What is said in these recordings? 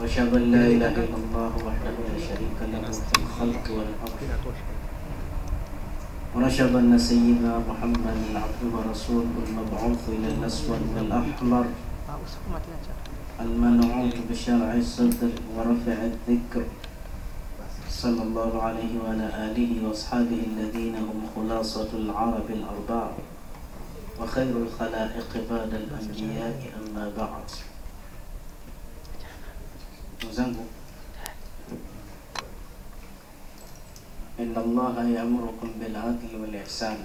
وأشهد أن لا إله إلا الله وحده لا شريك له في الخلق والأمر، ونشهد أن سيدنا محمد عبده ورسوله المبعوث إلى الأسود والأحمر المنعوت بشرع الصدر ورفع الذكر صلى الله عليه وعلى آله وأصحابه الذين هم خلاصة العرب الأربع وخير الخلائق بعد الأنبياء أما بعد. وزنبو إن الله يأمركم بالعدل والإحسان.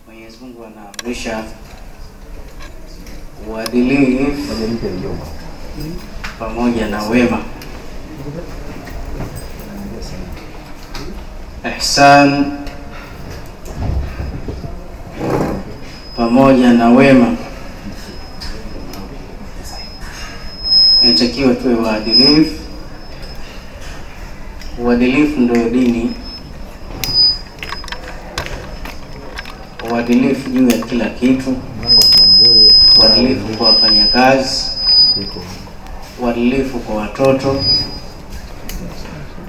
Mwenyezi Mungu anaamrisha uadilifu pamoja na wema. Ihsan pamoja na wema. Inatakiwa tuwe waadilifu. Uadilifu ndio dini. Uadilifu juu ya kila kitu. Uadilifu kwa wafanyakazi, uadilifu kwa watoto,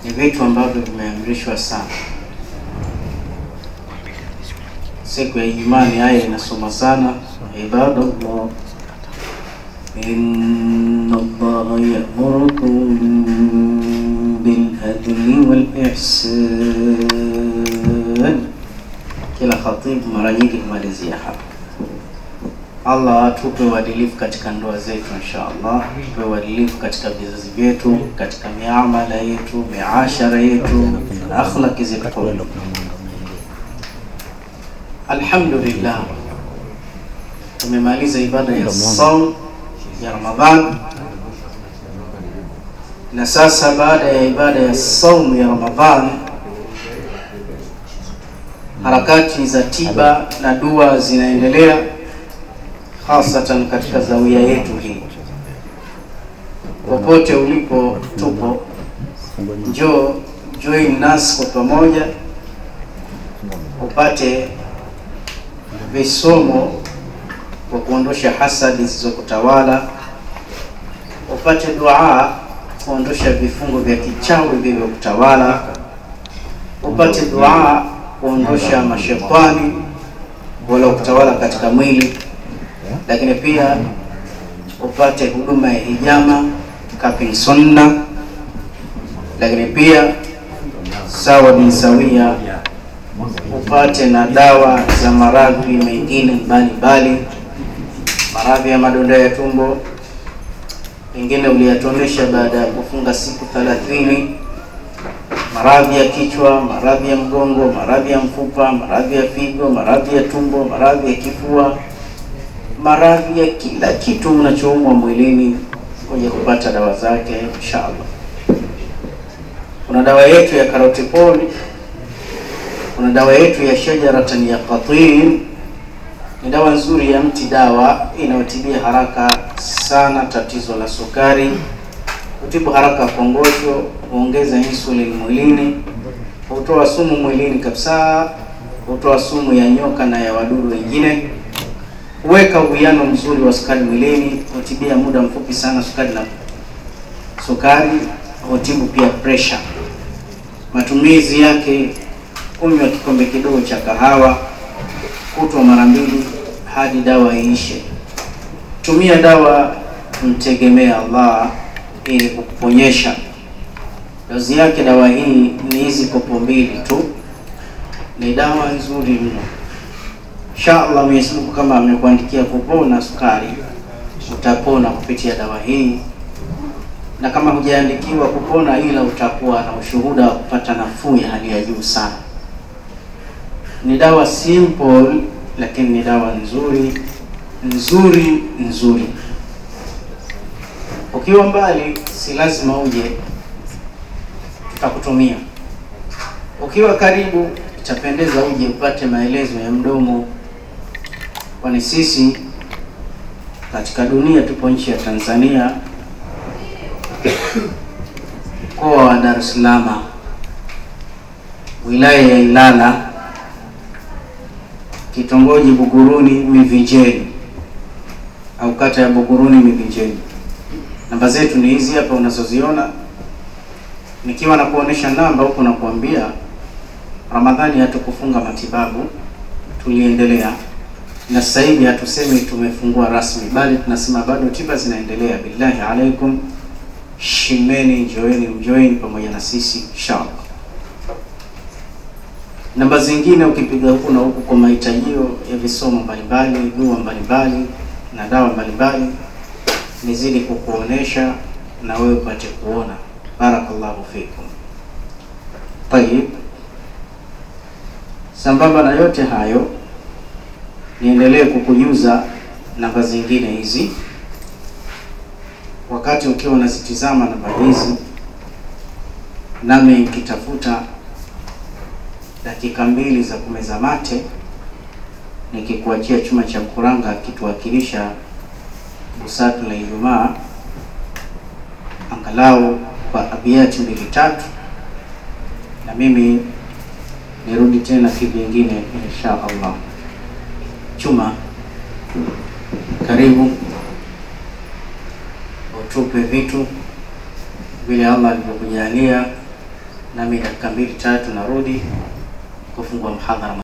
ni vitu ambavyo vimeamrishwa sana. Siku ya Ijumaa aya inasoma sana, ibadallah inna Allaha ya'murukum bil adli wal ihsan. Kila khatibu mara nyingi humalizia hapa. Allah atupe uadilifu katika ndoa zetu inshallah, atupe uadilifu katika vizazi vyetu, katika miamala yetu, miashara yetu, akhlaqi zetu. Alhamdulillah, tumemaliza ibada ya saum ya Ramadhan, na sasa baada ya ibada ya saum ya Ramadhan, harakati za tiba na dua zinaendelea, hasatan katika zawia yetu hii. Popote ulipo tupo, njoo join nas kwa pamoja, upate visomo kwa kuondosha hasadi zilizokutawala, upate dua kuondosha vifungo vya kichawi vilivyokutawala, upate dua kuondosha mashetani waliokutawala katika mwili, lakini pia upate huduma ya hijama kapin sunna, lakini pia sawa bin sawia upate na dawa za maradhi mengine mbalimbali, maradhi ya madonda ya tumbo, pengine uliyatonesha baada ya kufunga siku 30, maradhi ya kichwa, maradhi ya mgongo, maradhi ya mfupa, maradhi ya figo, maradhi ya tumbo, maradhi ya kifua, maradhi ya kila kitu unachoumwa mwilini, uje kupata dawa zake inshallah. Kuna dawa yetu ya karotipol, kuna dawa yetu ya shajaratan ya qatin. Ni dawa nzuri ya mti dawa, inayotibia haraka sana tatizo la sukari, kutibu haraka kongosho, kuongeza insulin mwilini, kutoa sumu mwilini kabisa, kutoa sumu ya nyoka na ya wadudu wengine, kuweka uwiano mzuri wa sukari mwilini, kutibia muda mfupi sana sukari, kutibu pia pressure. Matumizi yake: kunywa kikombe kidogo cha kahawa kutwa mara 2 hadi dawa iishe. Tumia dawa, mtegemea Allah ili kukuponyesha. Dozi yake dawa hii ni hizi kopo 2 tu. Ni dawa nzuri mno. Inshallah Mwenyezi Mungu kama amekuandikia kupona sukari, utapona kupitia dawa hii. Na kama hujaandikiwa kupona, ila utakuwa na ushuhuda wa kupata nafuu ya hali ya juu sana. Ni dawa simple, lakini ni dawa nzuri. Ukiwa mbali si lazima uje, tutakutumia. Ukiwa karibu itapendeza uje upate maelezo ya mdomo, kwani sisi katika dunia tupo nchi ya Tanzania, mkoa wa Dar es Salaam, wilaya ya Ilala, kitongoji Buguruni Mivinjeni au kata ya Buguruni Mivinjeni. Namba zetu ni hizi hapa unazoziona. Nikiwa na kuonesha namba huko na kuambia Ramadhani hatukufunga matibabu, tuliendelea. Na sasa hivi hatusemi tumefungua rasmi, bali tunasema bado tiba zinaendelea. Billahi alaikum, shimeni, mjoeni pamoja na sisi inshallah. Namba zingine ukipiga huku na huku kwa mahitajio ya visomo mbalimbali, dua mbalimbali na dawa mbalimbali, nizidi kukuonesha na wewe upate kuona. Barakallahu fikum. Tayeb, sambamba na yote hayo, niendelee kukujuza namba zingine hizi. Wakati ukiwa unazitizama namba hizi, nami nikitafuta dakika 2 za kumeza mate, nikikuachia chuma cha kuranga kituwakilisha busatu la Ijumaa, angalau kwa abiyati 2-3, na mimi nirudi tena kivingine insha Allah. Chuma, karibu utupe vitu vile Allah alivyokujalia, nami dakika 2-3 narudi kufungua mhadhara.